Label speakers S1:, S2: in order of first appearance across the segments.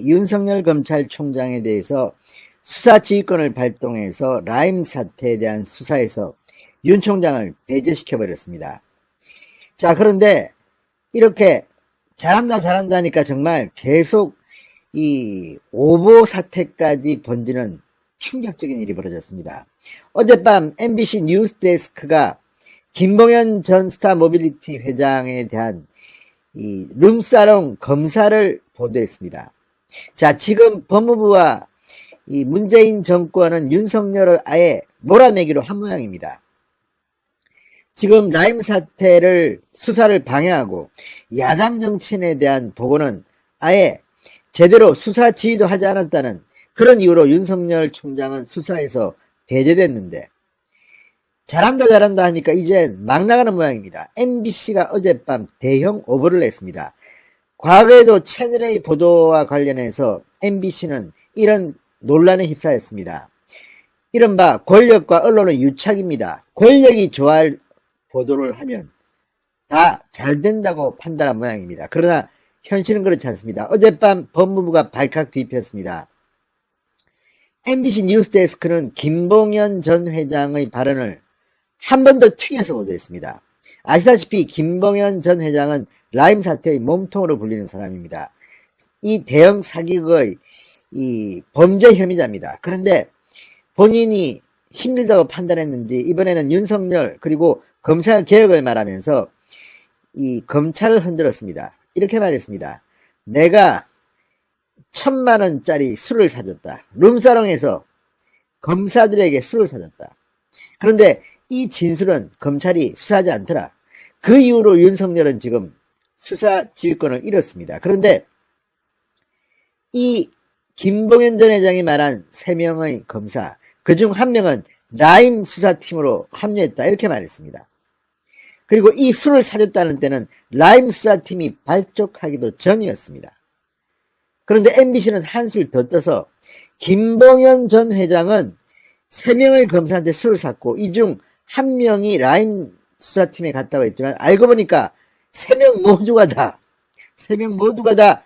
S1: 윤석열 검찰총장에 대해서 수사지휘권을 발동해서 라임 사태에 대한 수사에서 윤 총장을 배제시켜버렸습니다. 자, 그런데 이렇게 잘한다 하니까 정말 계속 이 오보 사태까지 번지는 충격적인 일이 벌어졌습니다. 어젯밤 MBC 뉴스데스크가 김봉현 전 스타모빌리티 회장에 대한 이 룸사롱 검사를 보도했습니다. 자, 지금 법무부와 이 문재인 정권은 윤석열을 아예 몰아내기로 한 모양입니다. 지금 라임 사태를 수사를 방해하고 야당 정치인에 대한 보고는 아예 제대로 수사 지휘도 하지 않았다는 그런 이유로 윤석열 총장은 수사에서 배제됐는데, 잘한다 하니까 이제 막 나가는 모양입니다. MBC가 어젯밤 대형 오보를 냈습니다. 과거에도 채널A 보도와 관련해서 MBC는 이런 논란에 휩싸였습니다. 이른바 권력과 언론의 유착입니다. 권력이 좋아할 보도를 하면 다 잘 된다고 판단한 모양입니다. 그러나 현실은 그렇지 않습니다. 어젯밤 법무부가 발칵 뒤집혔습니다. MBC 뉴스데스크는 김봉현 전 회장의 발언을 한 번 더 튀겨서 보도했습니다. 아시다시피 김봉현 전 회장은 라임 사태의 몸통으로 불리는 사람입니다. 이 대형 사기극의 이 범죄 혐의자입니다. 그런데 본인이 힘들다고 판단했는지 이번에는 윤석열 그리고 검찰 개혁을 말하면서 이 검찰을 흔들었습니다. 이렇게 말했습니다. 내가 1,000만원짜리 술을 사줬다. 룸사롱에서 검사들에게 술을 사줬다. 그런데 이 진술은 검찰이 수사하지 않더라. 그 이후로 윤석열은 지금 수사 지휘권을 잃었습니다. 그런데 이 김봉현 전 회장이 말한 3명의 검사, 그중 1명은 라임 수사팀으로 합류했다. 이렇게 말했습니다. 그리고 이 술을 사줬다는 때는 라임 수사팀이 발족하기도 전이었습니다. 그런데 MBC는 한술 더 떠서 김봉현 전 회장은 3명의 검사한테 술을 샀고 이 중 1명이 라임 수사팀에 갔다고 했지만 알고 보니까 3명 모두가 다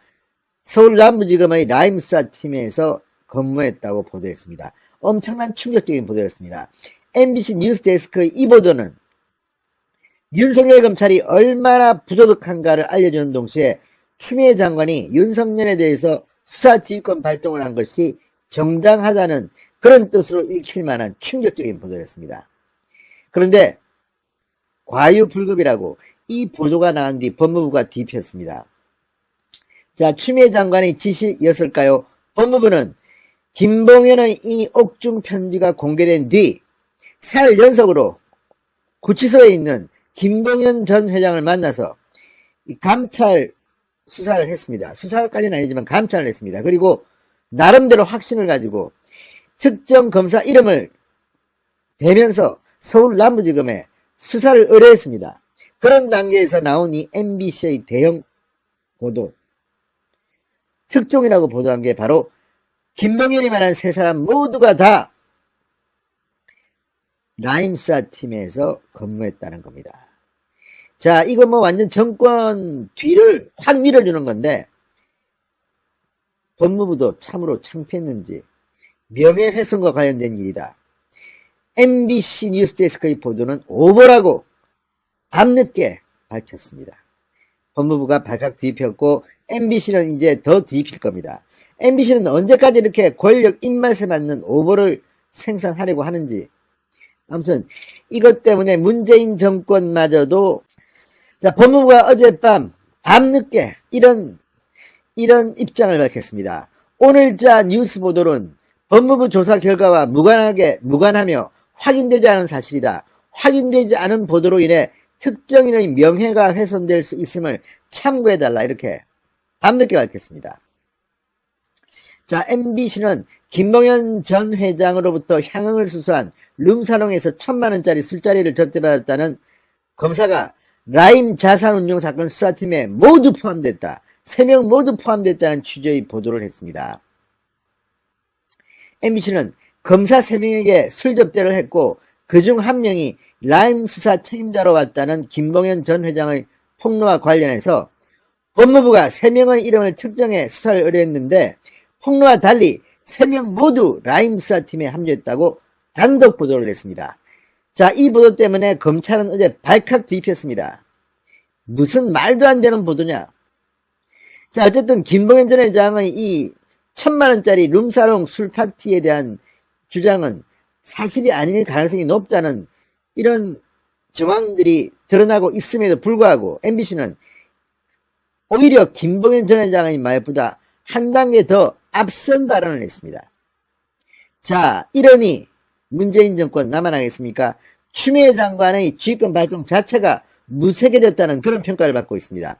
S1: 서울 남부지검의 라임 수사팀에서 근무했다고 보도했습니다. 엄청난 충격적인 보도였습니다. MBC 뉴스데스크의 이 보도는 윤석열 검찰이 얼마나 부도덕한가를 알려주는 동시에 추미애 장관이 윤석열에 대해서 수사지휘권 발동을 한 것이 정당하다는 그런 뜻으로 읽힐 만한 충격적인 보도였습니다. 그런데 과유불급이라고 이 보도가 나온 뒤 법무부가 뒤집혔습니다. 자, 추미애 장관의 지시였을까요? 법무부는 김봉현의 이 옥중 편지가 공개된 뒤 4일 연속으로 구치소에 있는 김봉현 전 회장을 만나서 감찰 수사를 했습니다. 수사까지는 아니지만 감찰을 했습니다. 그리고 나름대로 확신을 가지고 특정 검사 이름을 대면서 서울 남부지검에 수사를 의뢰했습니다. 그런 단계에서 나온 이 MBC의 대형 보도, 특종이라고 보도한 게 바로 김봉현이 말한 3사람 모두가 다 라임 수사팀에서 근무했다는 겁니다. 자, 이거 뭐 완전 정권 뒤를 확 밀어주는 건데 법무부도 참으로 창피했는지 명예훼손과 관련된 일이다. MBC 뉴스데스크의 보도는 오보라고 밤늦게 밝혔습니다. 법무부가 발칵 뒤집혔고 MBC는 이제 더 뒤집힐 겁니다. MBC는 언제까지 이렇게 권력 입맛에 맞는 오보를 생산하려고 하는지. 아무튼 이것 때문에 문재인 정권마저도, 자, 법무부가 어젯밤 밤늦게 이런 입장을 밝혔습니다. 오늘자 뉴스 보도는 법무부 조사 결과와 무관하며 확인되지 않은 사실이다. 확인되지 않은 보도로 인해 특정인의 명예가 훼손될 수 있음을 참고해달라. 이렇게 밤늦게 밝혔습니다. 자, MBC는 김봉현 전 회장으로부터 향응을 수수한 룸사롱에서 1,000만원짜리 술자리를 접대받았다는 검사가 라임 자산운용 사건 수사팀에 모두 포함됐다. 3명 모두 포함됐다는 취지의 보도를 했습니다. MBC는 검사 3명에게 술 접대를 했고 그중 1명이 라임 수사 책임자로 왔다는 김봉현 전 회장의 폭로와 관련해서 법무부가 3명의 이름을 특정해 수사를 의뢰했는데 폭로와 달리 3명 모두 라임 수사팀에 합류했다고 단독 보도를 했습니다. 자, 이 보도 때문에 검찰은 어제 발칵 뒤집혔습니다. 무슨 말도 안 되는 보도냐. 자, 어쨌든 김봉현 전 회장의 이 1000만원짜리 룸사롱 술파티에 대한 주장은 사실이 아닐 가능성이 높다는 이런 정황들이 드러나고 있음에도 불구하고 MBC는 오히려 김봉현 전 회장의 말보다 한 단계 더 앞선 발언을 했습니다. 자, 이러니 문재인 정권 남아나겠습니까? 추미애 장관의 지휘권 발동 자체가 무색해졌다는 그런 평가를 받고 있습니다.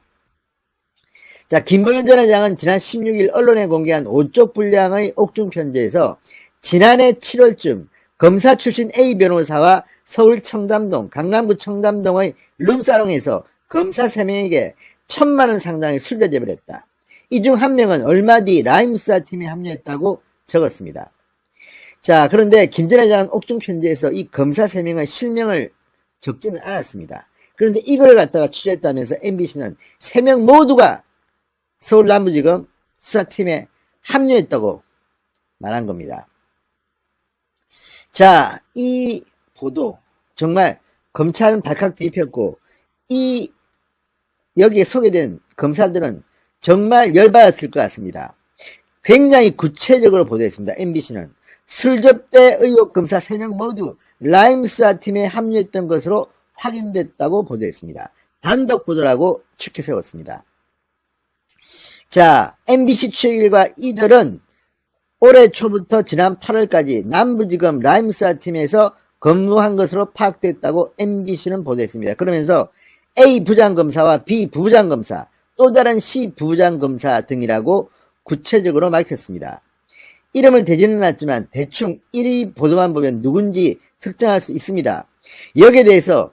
S1: 자, 김봉현 전 회장은 지난 16일 언론에 공개한 5쪽 분량의 옥중 편지에서 지난해 7월쯤 검사 출신 A 변호사와 서울 청담동, 강남구 청담동의 룸사롱에서 검사 3명에게 1000만원 상당의 술 대접을 했다. 이 중 한 명은 얼마 뒤 라임 수사팀에 합류했다고 적었습니다. 자, 그런데 김 전 회장은 옥중 편지에서 이 검사 3명의 실명을 적지는 않았습니다. 그런데 이걸 갖다가 취재했다면서 MBC는 3명 모두가 서울 남부지검 수사팀에 합류했다고 말한 겁니다. 자, 이 보도 정말 검찰은 발칵 뒤집혔고 여기에 소개된 검사들은 정말 열받았을 것 같습니다. 굉장히 구체적으로 보도했습니다. MBC는 술접대 의혹 검사 3명 모두 라임 수사팀에 합류했던 것으로 확인됐다고 보도했습니다. 단독 보도라고 추켜 세웠습니다. 자, MBC 취재일과 이들은 올해 초부터 지난 8월까지 남부지검 라임 수사팀에서 근무한 것으로 파악됐다고 MBC는 보도했습니다. 그러면서 A 부장검사와 B 부부장검사, 또 다른 C 부부장검사 등이라고 구체적으로 밝혔습니다. 이름을 대지는 않았지만 대충 1위 보도만 보면 누군지 특정할 수 있습니다. 여기에 대해서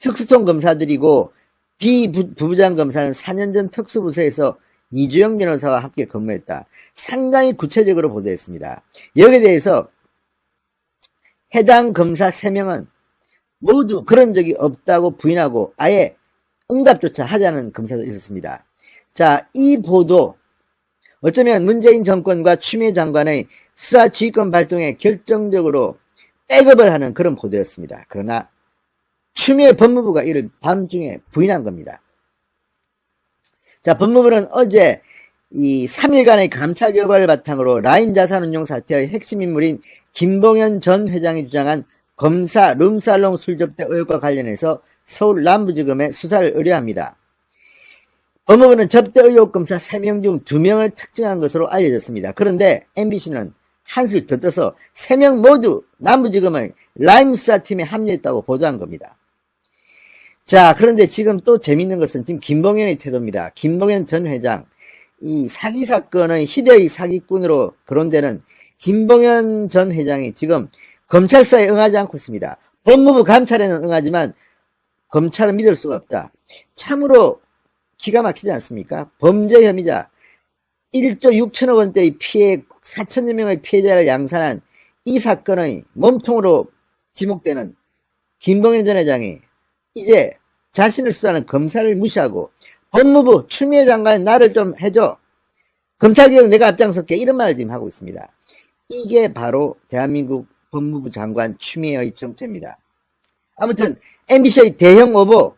S1: 특수통 검사들이고 B 부부장검사는 4년 전 특수부서에서 이주영 변호사와 함께 근무했다. 상당히 구체적으로 보도했습니다. 여기에 대해서 해당 검사 3명은 모두 그런 적이 없다고 부인하고 아예 응답조차 하지 않은 검사도 있었습니다. 자, 이 보도 어쩌면 문재인 정권과 추미애 장관의 수사 지휘권 발동에 결정적으로 백업을 하는 그런 보도였습니다. 그러나 추미애 법무부가 이를 밤중에 부인한 겁니다. 자, 법무부는 어제 이 3일간의 감찰 결과를 바탕으로 라임 자산운용 사태의 핵심 인물인 김봉현 전 회장이 주장한 검사 룸살롱 술접대 의혹과 관련해서 서울 남부지검에 수사를 의뢰합니다. 법무부는 접대 의혹 검사 3명 중 2명을 특정한 것으로 알려졌습니다. 그런데 MBC는 한술 더 떠서 3명 모두 남부지검의 라임 수사팀에 합류했다고 보도한 겁니다. 자, 그런데 지금 또 재밌는 것은 지금 김봉현의 태도입니다. 김봉현 전 회장, 이 사기 사건의 희대의 사기꾼으로 거론되는 김봉현 전 회장이 지금 검찰 수사에 응하지 않고 있습니다. 법무부 감찰에는 응하지만 검찰은 믿을 수가 없다. 참으로 기가 막히지 않습니까? 범죄 혐의자 1조 6천억 원대의 피해 4천여 명의 피해자를 양산한 이 사건의 몸통으로 지목되는 김봉현 전 회장이 이제 자신을 수사하는 검사를 무시하고 법무부 추미애 장관 나를 좀 해줘. 검찰개혁 내가 앞장설게. 이런 말을 지금 하고 있습니다. 이게 바로 대한민국 법무부 장관 추미애의 정체입니다. 아무튼 MBC의 대형 오보,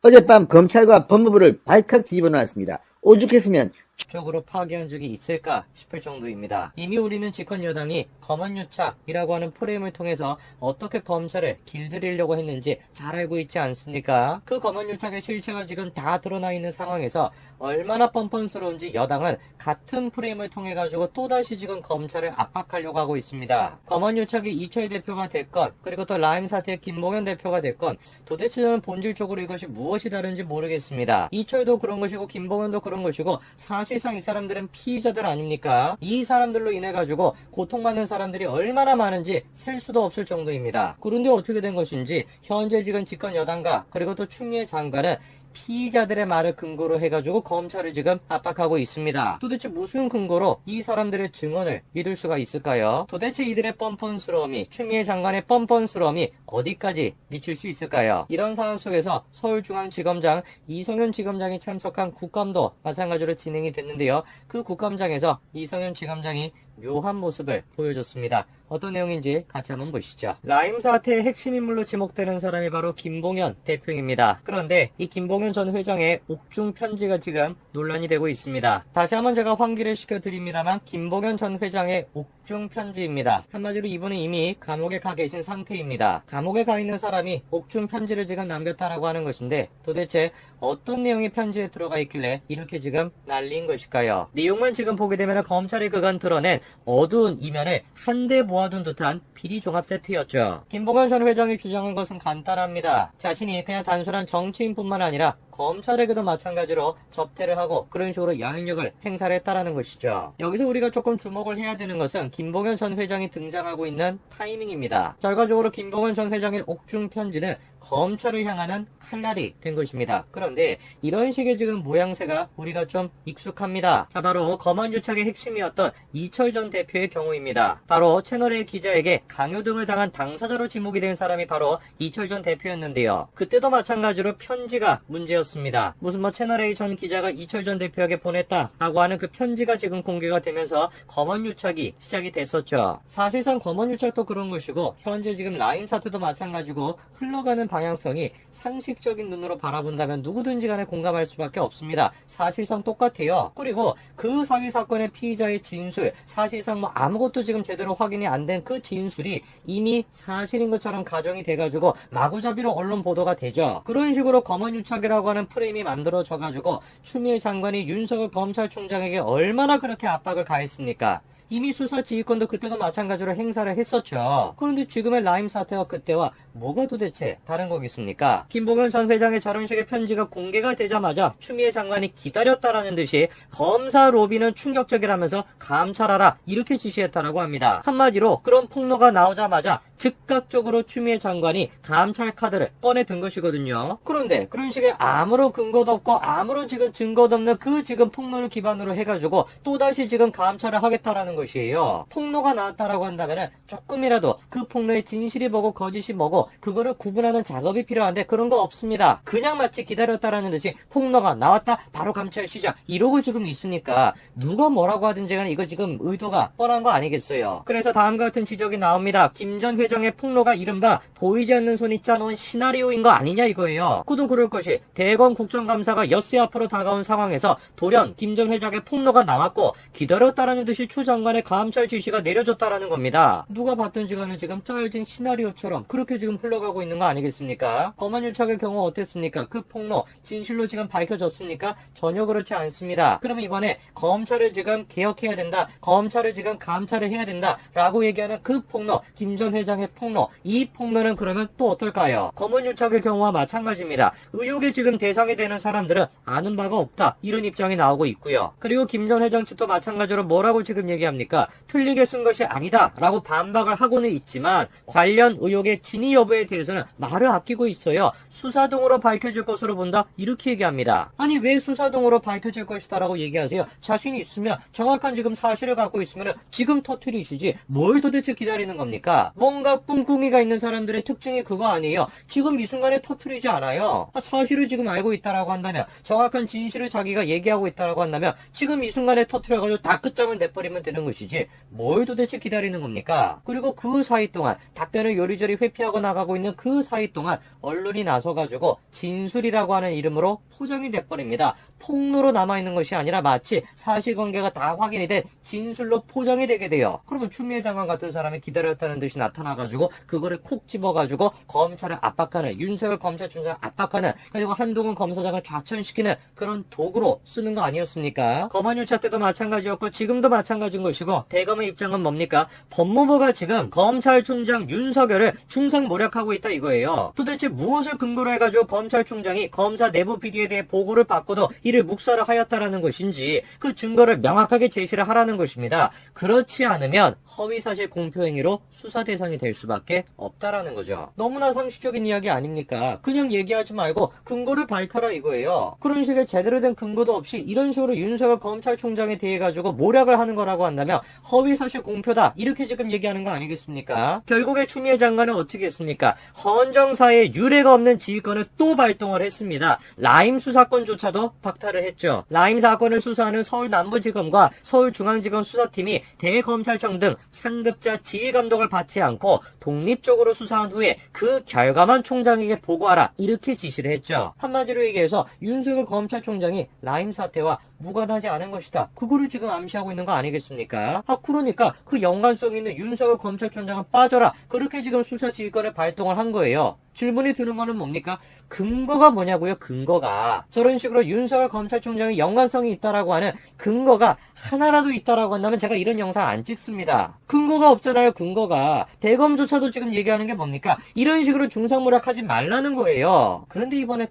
S1: 어젯밤 검찰과 법무부를 발칵 뒤집어 놨습니다. 오죽했으면
S2: 적으로 파괴한 적이 있을까 싶을 정도입니다. 이미 우리는 집권 여당이 검언유착이라고 하는 프레임을 통해서 어떻게 검찰을 길들이려고 했는지 잘 알고 있지 않습니까? 그 검언유착의 실체가 지금 다 드러나 있는 상황에서 얼마나 뻔뻔스러운지 여당은 같은 프레임을 통해 가지고 또다시 지금 검찰을 압박하려고 하고 있습니다. 검언유착이 이철 대표가 됐건 그리고 또 라임 사태의 김봉현 대표가 됐건 도대체 저는 본질적으로 이것이 무엇이 다른지 모르겠습니다. 이철도 그런 것이고 김봉현도 그런 것이고 사실상 이 사람들은 피의자들 아닙니까? 이 사람들로 인해 가지고 고통받는 사람들이 얼마나 많은지 셀 수도 없을 정도입니다. 그런데 어떻게 된 것인지 현재 지금 집권 여당과 그리고 또 추미애 장관은 피의자들의 말을 근거로 해가지고 검찰을 지금 압박하고 있습니다. 도대체 무슨 근거로 이 사람들의 증언을 믿을 수가 있을까요? 도대체 이들의 뻔뻔스러움이, 추미애 장관의 뻔뻔스러움이 어디까지 미칠 수 있을까요? 이런 상황 속에서 서울중앙지검장 이성윤 지검장이 참석한 국감도 마찬가지로 진행이 됐는데요. 그 국감장에서 이성윤 지검장이 묘한 모습을 보여줬습니다. 어떤 내용인지 같이 한번 보시죠. 라임 사태의 핵심 인물로 지목되는 사람이 바로 김봉현 대표입니다. 그런데 이 김봉현 전 회장의 옥중 편지가 지금 논란이 되고 있습니다. 다시 한번 제가 환기를 시켜드립니다만 김봉현 전 회장의 옥중 편지입니다. 한마디로 이분은 이미 감옥에 가 계신 상태입니다. 감옥에 가 있는 사람이 옥중 편지를 지금 남겼다라고 하는 것인데 도대체 어떤 내용이 편지에 들어가 있길래 이렇게 지금 난리인 것일까요? 내용만 지금 보게 되면 검찰이 그간 드러낸 어두운 이면을 한데 모아둔 듯한 비리 종합 세트였죠. 김봉현 전 회장이 주장한 것은 간단합니다. 자신이 그냥 단순한 정치인뿐만 아니라 검찰에게도 마찬가지로 접대를 하고 그런 식으로 영향력을 행사를 했다라는 것이죠. 여기서 우리가 조금 주목을 해야 되는 것은 김봉현 전 회장이 등장하고 있는 타이밍입니다. 결과적으로 김봉현 전 회장의 옥중 편지는 검찰을 향하는 칼날이 된 것입니다. 그런데 이런 식의 지금 모양새가 우리가 좀 익숙합니다. 자, 바로 검언유착의 핵심이었던 이철 전 대표의 경우입니다. 바로 채널A 기자에게 강요 등을 당한 당사자로 지목이 된 사람이 바로 이철 전 대표였는데요. 그때도 마찬가지로 편지가 문제였습니다. 무슨 채널A 전 기자가 이철 전 대표에게 보냈다라고 하는 그 편지가 지금 공개가 되면서 검언유착이 시작이 됐었죠. 사실상 검언유착도 그런 것이고 현재 지금 라임 사태도 마찬가지고 흘러가는 방향성이 상식적인 눈으로 바라본다면 누구든지 간에 공감할 수밖에 없습니다. 사실상 똑같아요. 그리고 그 사기 사건의 피의자의 진술, 사실상 아무것도 지금 제대로 확인이 안 된 그 진술이 이미 사실인 것처럼 가정이 돼가지고 마구잡이로 언론 보도가 되죠. 그런 식으로 검언유착이라고 하는 프레임이 만들어져가지고 추미애 장관이 윤석열 검찰총장에게 얼마나 그렇게 압박을 가했습니까? 이미 수사 지휘권도 그때도 마찬가지로 행사를 했었죠. 그런데 지금의 라임 사태와 그때와 뭐가 도대체 다른 거겠습니까? 김봉현 전 회장의 저런 식의 편지가 공개가 되자마자 추미애 장관이 기다렸다라는 듯이 검사 로비는 충격적이라면서 감찰하라 이렇게 지시했다라고 합니다. 한마디로 그런 폭로가 나오자마자 즉각적으로 추미애 장관이 감찰 카드를 꺼내든 것이거든요. 그런데 그런 식의 아무런 근거도 없고 아무런 지금 증거도 없는 그 지금 폭로를 기반으로 해가지고 또다시 지금 감찰을 하겠다라는 것이에요. 폭로가 나왔다라고 한다면 조금이라도 그 폭로의 진실이 뭐고 거짓이 뭐고 그거를 구분하는 작업이 필요한데 그런 거 없습니다. 그냥 마치 기다렸다라는 듯이 폭로가 나왔다 바로 감찰 시작 이러고 지금 있으니까 누가 뭐라고 하든지 간에 이거 지금 의도가 뻔한 거 아니겠어요. 그래서 다음과 같은 지적이 나옵니다. 김 전 회장의 폭로가 이른바 보이지 않는 손이 짜놓은 시나리오인 거 아니냐 이거예요. 그도 그럴 것이 대검 국정감사가 엿새 앞으로 다가온 상황에서 돌연 김 전 회장의 폭로가 나왔고 기다렸다라는 듯이 추 장관의 감찰 지시가 내려졌다라는 겁니다. 누가 봤든지 간에 지금 짜여진 시나리오처럼 그렇게 지금 흘러가고 있는 거 아니겠습니까? 검언유착의 경우 어땠습니까? 그 폭로 진실로 지금 밝혀졌습니까? 전혀 그렇지 않습니다. 그러면 이번에 검찰을 지금 개혁해야 된다. 검찰을 지금 감찰을 해야 된다. 라고 얘기하는 그 폭로, 김 전 회장의 폭로, 이 폭로는 그러면 또 어떨까요? 검언유착의 경우와 마찬가지입니다. 의혹의 지금 대상이 되는 사람들은 아는 바가 없다. 이런 입장이 나오고 있고요. 그리고 김 전 회장 측도 마찬가지로 뭐라고 지금 얘기합니까? 틀리게 쓴 것이 아니다. 라고 반박을 하고는 있지만 관련 의혹의 진위 여부에 대해서는 말을 아끼고 있어요. 수사 등으로 밝혀질 것으로 본다. 이렇게 얘기합니다. 아니 왜 수사 등으로 밝혀질 것이다 라고 얘기하세요? 자신이 있으면 정확한 지금 사실을 갖고 있으면 지금 터뜨리시지 뭘 도대체 기다리는 겁니까? 뭔가 꿍꿍이가 있는 사람들의 특징이 그거 아니에요. 지금 이 순간에 터뜨리지 않아요. 사실을 지금 알고 있다라고 한다면 정확한 진실을 자기가 얘기하고 있다라고 한다면 지금 이 순간에 터뜨려가지고 다 끝장을 내버리면 되는 것이지 뭘 도대체 기다리는 겁니까? 그리고 그 사이 동안 답변을 요리조리 회피하고 나가고 있는 그 사이 동안 언론이 나서가지고 진술이라고 하는 이름으로 포장이 돼버립니다. 폭로로 남아있는 것이 아니라 마치 사실관계가 다 확인이 된 진술로 포장이 되게 돼요. 그러면 추미애 장관 같은 사람이 기다렸다는 듯이 나타나가지고 그거를 콕 집어가지고 검찰을 압박하는 윤석열 검찰총장을 압박하는 그리고 한동훈 검사장을 좌천시키는 그런 도구로 쓰는 거 아니었습니까? 검언유착 때도 마찬가지였고 지금도 마찬가지인 것이고 대검의 입장은 뭡니까? 법무부가 지금 검찰총장 윤석열을 중상모략하고 있다 이거예요. 도대체 무엇을 근거로 해가지고 검찰총장이 검사 내부 비리에 대해 보고를 받고도 이를 묵살을 하였다라는 것인지 그 증거를 명확하게 제시를 하라는 것입니다. 그렇지 않으면 허위사실 공표행위로 수사 대상이 됩니다. 될 수밖에 없다라는 거죠. 너무나 상식적인 이야기 아닙니까? 그냥 얘기하지 말고 근거를 밝혀라 이거예요. 그런 식의 제대로 된 근거도 없이 이런 식으로 윤석열 검찰총장에 대해 가지고 모략을 하는 거라고 한다면 허위사실 공표다 이렇게 지금 얘기하는 거 아니겠습니까? 결국에 추미애 장관은 어떻게 했습니까? 헌정사에 유례가 없는 지휘권을 또 발동을 했습니다. 라임 수사권조차도 박탈을 했죠. 라임 사건을 수사하는 서울 남부지검과 서울중앙지검 수사팀이 대검찰청 등 상급자 지휘 감독을 받지 않고 독립적으로 수사한 후에 그 결과만 총장에게 보고하라 이렇게 지시를 했죠. 한마디로 얘기해서 윤석열 검찰총장이 라임 사태와 무관하지 않은 것이다. 그거를 지금 암시하고 있는 거 아니겠습니까? 그러니까 그 연관성 있는 윤석열 검찰총장은 빠져라. 그렇게 지금 수사 지휘권을 발동을 한 거예요. 질문이 드는 거는 뭡니까? 근거가 뭐냐고요? 근거가. 저런 식으로 윤석열 검찰총장의 연관성이 있다라고 하는 근거가 하나라도 있다라고 한다면 제가 이런 영상 안 찍습니다. 근거가 없잖아요, 근거가. 대검조차도 지금 얘기하는 게 뭡니까? 이런 식으로 중상모략하지 말라는 거예요. 그런데 이번에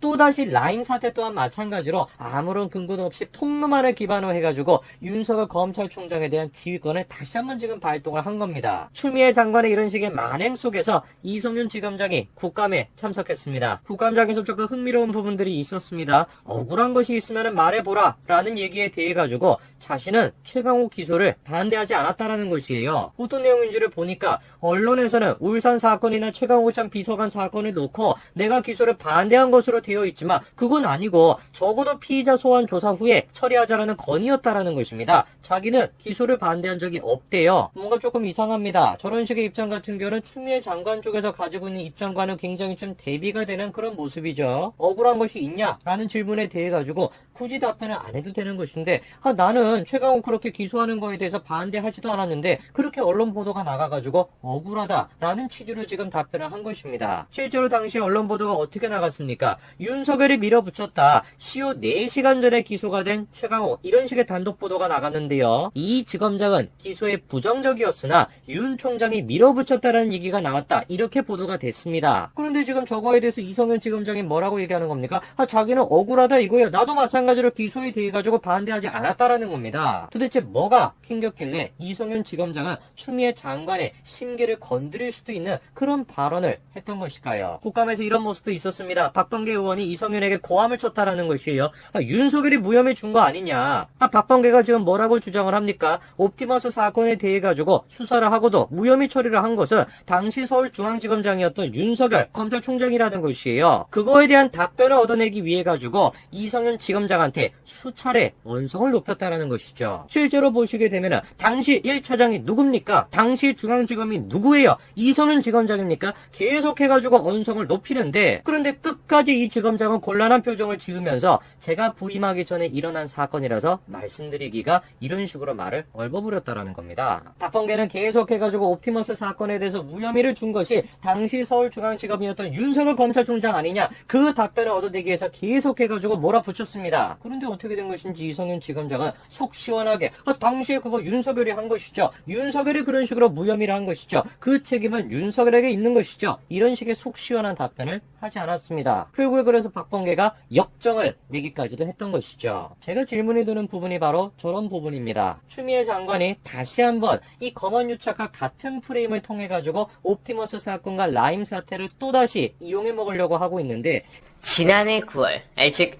S2: 또다시 라임 사태 또한 마찬가지로 아무런 근거도 없이 폭로만을 기반으로 해가지고 윤석열 검찰총장에 대한 지휘권을 다시 한번 지금 발동을 한 겁니다. 추미애 장관의 이런 식의 만행 속에서 이성윤 지검장이 국감에 참석했습니다. 국감장에서 조금 흥미로운 부분들이 있었습니다. 억울한 것이 있으면 말해보라 라는 얘기에 대해 가지고 자신은 최강욱 기소를 반대하지 않았다라는 것이에요. 어떤 내용인지를 보니까 언론에서는 울산 사건이나 최강욱 전 비서관 사건을 놓고 내가 기소를 반대한 것으로 되어 있지만 그건 아니고 적어도 피의자 소환 조사 후에 처리하자라는 건의였다라는 것입니다. 자기는 기소를 반대한 적이 없대요. 뭔가 조금 이상합니다. 저런 식의 입장 같은 경우는 추미애 장관 쪽에서 가지고 있는 입장과는 굉장히 좀 대비가 되는 그런 모습이죠. 억울한 것이 있냐라는 질문에 대해 가지고 굳이 답변을 안 해도 되는 것인데 나는 최강욱 그렇게 기소하는 거에 대해서 반대하지도 않았는데 그렇게 언론 보도가 나가가지고 억울하다라는 취지로 지금 답변을 한 것입니다. 실제로 당시 언론 보도가 어떻게 나갔습니까? 윤석열이 밀어붙였다. 시효 4시간 전에 기소가 된 최강욱 이런 식의 단독 보도가 나갔는데요. 이 지검장은 기소에 부정적이었으나 윤 총장이 밀어붙였다라는 얘기가 나왔다. 이렇게 보도가 됐습니다. 그런데 지금 저거에 대해서 이성윤 지검장이 뭐라고 얘기하는 겁니까? 자기는 억울하다 이거예요. 나도 마찬가지로 기소에 대해 가지고 반대하지 않았다라는 겁니다. 도대체 뭐가 킹겼길래 이성윤 지검장은 추미애 장관의 심기를 건드릴 수도 있는 그런 발언을 했던 것일까요? 국감에서 이런 모습도 있었습니다. 박범계 의원이 이성윤에게 고함을 쳤다라는 것이에요. 윤석열이 무혐의 준 거 아니냐. 박범계가 지금 뭐라고 주장을 합니까? 옵티머스 사건에 대해 가지고 수사를 하고도 무혐의 처리를 한 것은 당시 서울중앙지검장이었던 윤석열 검찰총장이라는 것이에요. 그거에 대한 답변을 얻어내기 위해 가지고 이성윤 지검장한테 수차례 언성을 높였다라는 것이죠. 실제로 보시게 되면 당시 1차장이 누굽니까? 당시 중앙지검이 누구예요? 이성윤 지검장입니까? 계속해가지고 언성을 높이는데 그런데 끝까지 이 지검장은 곤란한 표정을 지으면서 제가 부임하기 전에 일어난 사건이라서 말씀드리기가 이런 식으로 말을 얼버무렸다라는 겁니다. 박범계는 계속해가지고 옵티머스 사건에 대해서 무혐의를 준 것이 당시 서울중앙지검이었던 윤석열 검찰총장 아니냐 그 답변을 얻어내기 위해서 계속해가지고 몰아붙였습니다. 그런데 어떻게 된 것인지 이성윤 지검장은 속 시원하게 당시에 그거 윤석열이 한 것이죠. 윤석열이 그런 식으로 무혐의를 한 것이죠. 그 책임은 윤석열에게 있는 것이죠. 이런 식의 속 시원한 답변을 하지 않았습니다. 결국에 그래서 박범계가 역정을 내기까지도 했던 것이죠. 제가 질문이 드는 부분이 바로 저런 부분입니다. 추미애 장관이 다시 한번 이 검언유착과 같은 프레임을 통해 가지고 옵티머스 사건과 라임 사태를 또다시 이용해 먹으려고 하고 있는데
S3: 지난해 9월, 즉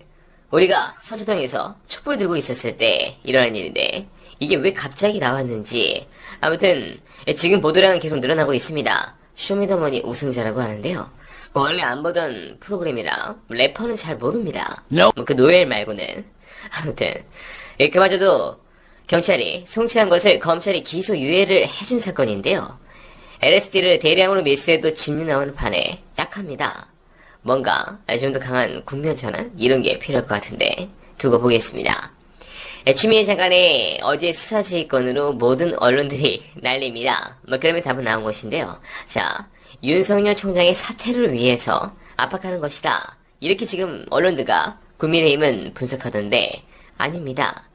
S3: 우리가 서초동에서 촛불 들고 있었을 때 일어난 일인데 이게 왜 갑자기 나왔는지 아무튼 지금 보도량은 계속 늘어나고 있습니다. 쇼미더머니 우승자라고 하는데요. 원래 안 보던 프로그램이라 래퍼는 잘 모릅니다. 그 노엘 말고는. 아무튼 그마저도 경찰이 송치한 것을 검찰이 기소 유예를 해준 사건인데요. LSD를 대량으로 밀수해도 진리 나오는 판에 약합니다. 뭔가 좀 더 강한 국면 전환 이런 게 필요할 것 같은데 두고 보겠습니다. 추미애 장관의 어제 수사지휘권으로 모든 언론들이 난립니다. 그러면 답은 나온 것인데요. 자, 윤석열 총장의 사퇴를 위해서 압박하는 것이다. 이렇게 지금 언론들과 국민의힘은 분석하던데 아닙니다.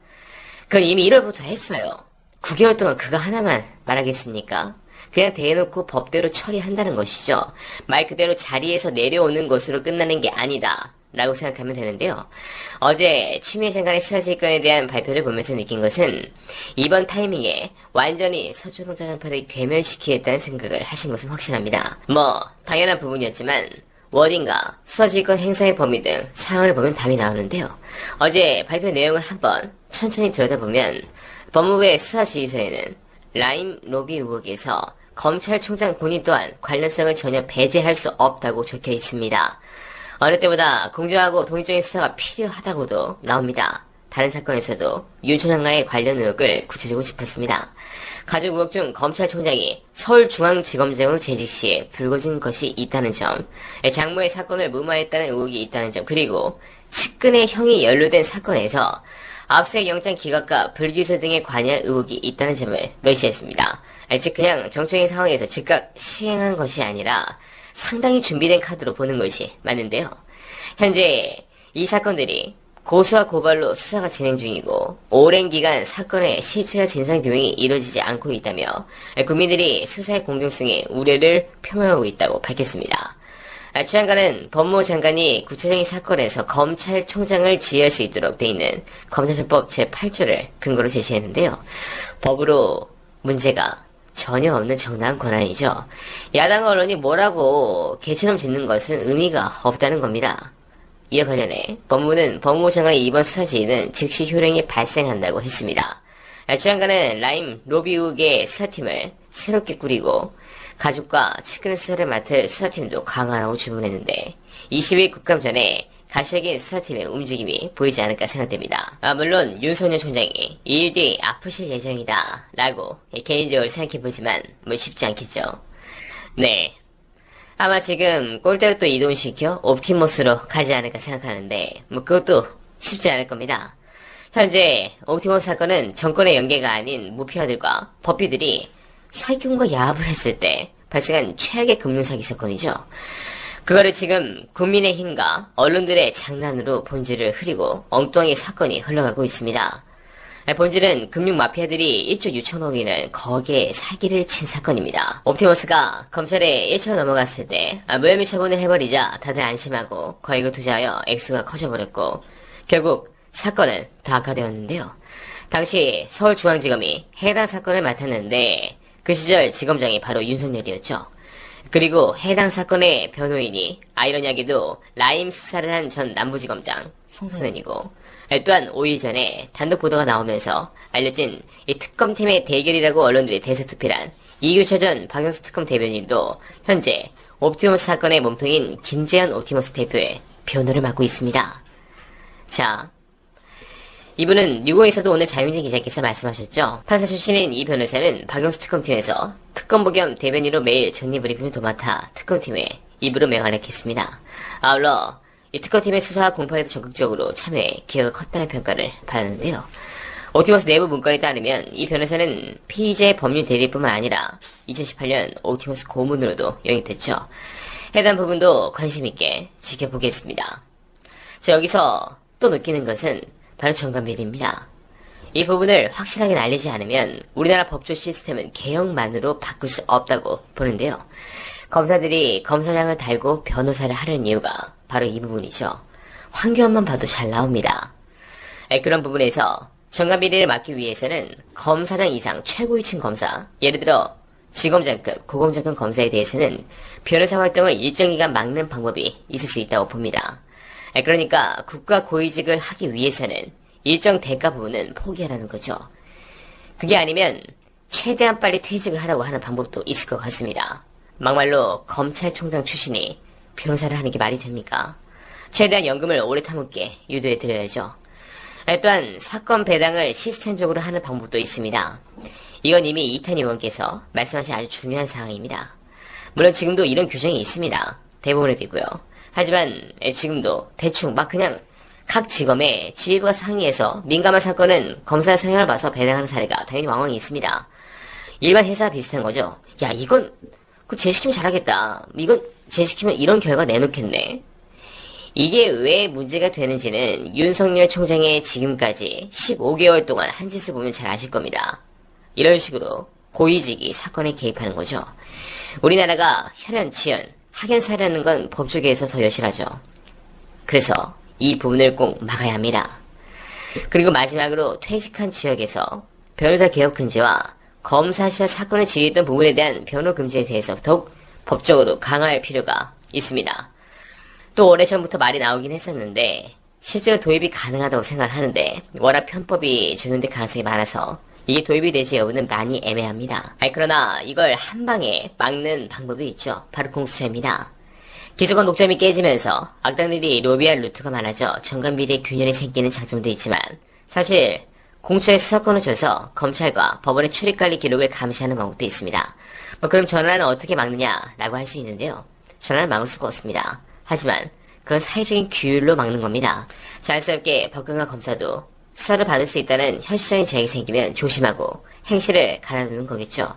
S3: 그건 이미 1월부터 했어요. 9개월 동안 그거 하나만 말하겠습니까? 그냥 대놓고 법대로 처리한다는 것이죠. 말 그대로 자리에서 내려오는 것으로 끝나는 게 아니다. 라고 생각하면 되는데요. 어제 추미애 장관의 수사지휘권에 대한 발표를 보면서 느낀 것은 이번 타이밍에 완전히 서초동 장판을 괴멸시키겠다는 생각을 하신 것은 확실합니다. 뭐 당연한 부분이었지만 워딩과 수사지휘권 행사의 범위 등 사항을 보면 답이 나오는데요. 어제 발표 내용을 한번 천천히 들여다보면 법무부의 수사지휘서에는 라임 로비 의혹에서 검찰총장 본인 또한 관련성을 전혀 배제할 수 없다고 적혀 있습니다. 어느 때보다 공정하고 독립적인 수사가 필요하다고도 나옵니다. 다른 사건에서도 윤 총장과의 관련 의혹을 구체적으로 짚었습니다. 가족 의혹 중 검찰총장이 서울중앙지검장으로 재직 시에 불거진 것이 있다는 점, 장모의 사건을 무마했다는 의혹이 있다는 점, 그리고 측근의 형이 연루된 사건에서 압수수색 영장 기각과 불기소 등에 관여한 의혹이 있다는 점을 멸시했습니다. 즉 그냥 정적인 상황에서 즉각 시행한 것이 아니라 상당히 준비된 카드로 보는 것이 맞는데요. 현재 이 사건들이 고소와 고발로 수사가 진행 중이고 오랜 기간 사건의 실체와 진상규명이 이루어지지 않고 있다며 국민들이 수사의 공정성에 우려를 표명하고 있다고 밝혔습니다. 추 장관은 법무부 장관이 구체적인 사건에서 검찰총장을 지휘할 수 있도록 돼 있는 검찰청법 제8조를 근거로 제시했는데요. 법으로 문제가 전혀 없는 정당한 권한이죠. 야당 언론이 뭐라고 개처럼 짓는 것은 의미가 없다는 겁니다. 이와 관련해 법무부는 법무부 장관의 이번 수사 지휘는 즉시 효력이 발생한다고 했습니다. 추 장관은 라임 로비 의혹의 수사팀을 새롭게 꾸리고 가족과 측근 수사를 맡을 수사팀도 강화하라고 주문했는데 20일 국감 전에 가시적인 수사팀의 움직임이 보이지 않을까 생각됩니다. 물론 윤석열 총장이 2일 뒤 아프실 예정이다 라고 개인적으로 생각해보지만 뭐 쉽지 않겠죠. 네, 아마 지금 골대로 또 이동시켜 옵티머스로 가지 않을까 생각하는데 뭐 그것도 쉽지 않을 겁니다. 현재 옵티머스 사건은 정권의 연계가 아닌 무피아들과 법비들이 사기꾼과 야합을 했을 때 발생한 최악의 금융사기 사건이죠. 그거를 지금 국민의힘과 언론들의 장난으로 본질을 흐리고 엉뚱하게 사건이 흘러가고 있습니다. 본질은 금융마피아들이 1조 6천억이라는 거기에 사기를 친 사건입니다. 옵티머스가 검찰에 1차로 넘어갔을 때 무혐의 처분을 해버리자 다들 안심하고 거액을 투자하여 액수가 커져버렸고 결국 사건은 더 악화되었는데요. 당시 서울중앙지검이 해당 사건을 맡았는데 그 시절 지검장이 바로 윤석열이었죠. 그리고 해당 사건의 변호인이 아이러니하게도 라임 수사를 한 전 남부지검장 송성현이고 또한 5일 전에 단독 보도가 나오면서 알려진 이 특검팀의 대결이라고 언론들이 대서투필한 이규철 전 박영수 특검 대변인도 현재 옵티머스 사건의 몸통인 김재현 옵티머스 대표의 변호를 맡고 있습니다. 자, 이분은 뉴공에서도 오늘 장윤진 기자께서 말씀하셨죠. 판사 출신인 이 변호사는 박영수 특검팀에서 특검부 겸 대변인으로 매일 정리브리핑을 도맡아 특검팀에 입으로 맹활약했습니다. 아울러 이 특검팀의 수사 공판에도 적극적으로 참여해 기여가 컸다는 평가를 받았는데요. 옵티머스 내부 문건에 따르면 이 변호사는 피의자의 법률 대리뿐만 아니라 2018년 옵티머스 고문으로도 영입됐죠. 해당 부분도 관심있게 지켜보겠습니다. 자, 여기서 또 느끼는 것은 바로 정관비리입니다. 이 부분을 확실하게 알리지 않으면 우리나라 법조 시스템은 개혁만으로 바꿀 수 없다고 보는데요. 검사들이 검사장을 달고 변호사를 하려는 이유가 바로 이 부분이죠. 황교안만 봐도 잘 나옵니다. 그런 부분에서 정관비리를 막기 위해서는 검사장 이상 최고위층 검사, 예를 들어 지검장급, 고검장급 검사에 대해서는 변호사 활동을 일정 기간 막는 방법이 있을 수 있다고 봅니다. 그러니까 국가 고위직을 하기 위해서는 일정 대가 부분은 포기하라는 거죠. 그게 아니면 최대한 빨리 퇴직을 하라고 하는 방법도 있을 것 같습니다. 막말로 검찰총장 출신이 변호사를 하는 게 말이 됩니까? 최대한 연금을 오래 타먹게 유도해드려야죠. 또한 사건 배당을 시스템적으로 하는 방법도 있습니다. 이건 이미 이탄 의원께서 말씀하신 아주 중요한 사항입니다. 물론 지금도 이런 규정이 있습니다. 대법원에도 있고요. 하지만 지금도 대충 막 그냥 각 지검에 지휘부가 상의해서 민감한 사건은 검사의 성향을 봐서 배당하는 사례가 당연히 왕왕 있습니다. 일반 회사와 비슷한 거죠. 야, 이건 재시키면 잘하겠다. 이건 재시키면 이런 결과 내놓겠네. 이게 왜 문제가 되는지는 윤석열 총장의 지금까지 15개월 동안 한 짓을 보면 잘 아실 겁니다. 이런 식으로 고위직이 사건에 개입하는 거죠. 우리나라가 혈연, 지연, 학연사라는 건 법조계에서 더 여실하죠. 그래서 이 부분을 꼭 막아야 합니다. 그리고 마지막으로 퇴직한 지역에서 변호사 개혁 금지와 검사 시절 사건을 지휘했던 부분에 대한 변호 금지에 대해서 더욱 법적으로 강화할 필요가 있습니다. 또 오래전부터 말이 나오긴 했었는데 실제로 도입이 가능하다고 생각하는데 워낙 편법이 적용될 가능성이 많아서 이게 도입이 될지 여부는 많이 애매합니다. 그러나 이걸 한 방에 막는 방법이 있죠. 바로 공수처입니다. 기소권 독점이 깨지면서 악당들이 로비할 루트가 많아져 정관비리의 균열이 생기는 장점도 있지만 사실 공수처에 수사권을 줘서 검찰과 법원의 출입관리 기록을 감시하는 방법도 있습니다. 그럼 전환은 어떻게 막느냐라고 할 수 있는데요. 전환을 막을 수가 없습니다. 하지만 그건 사회적인 규율로 막는 겁니다. 자연스럽게 법관과 검사도 수사를 받을 수 있다는 현실적인 제약이 생기면 조심하고 행실을 가다두는 거겠죠.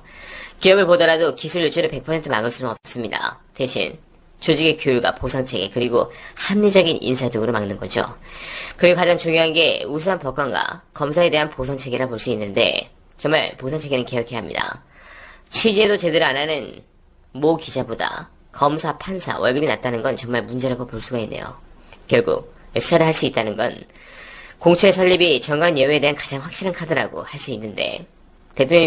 S3: 기업을 보더라도 기술 유출을 100% 막을 수는 없습니다. 대신 조직의 규율과 보상체계 그리고 합리적인 인사 등으로 막는 거죠. 그리고 가장 중요한 게 우수한 법관과 검사에 대한 보상체계라 볼 수 있는데 정말 보상체계는 개혁해야 합니다. 취재도 제대로 안 하는 모 기자보다 검사, 판사 월급이 낮다는 건 정말 문제라고 볼 수가 있네요. 결국 수사를 할 수 있다는 건 공처의 설립이 정관 예우에 대한 가장 확실한 카드라고 할 수 있는데 대통령이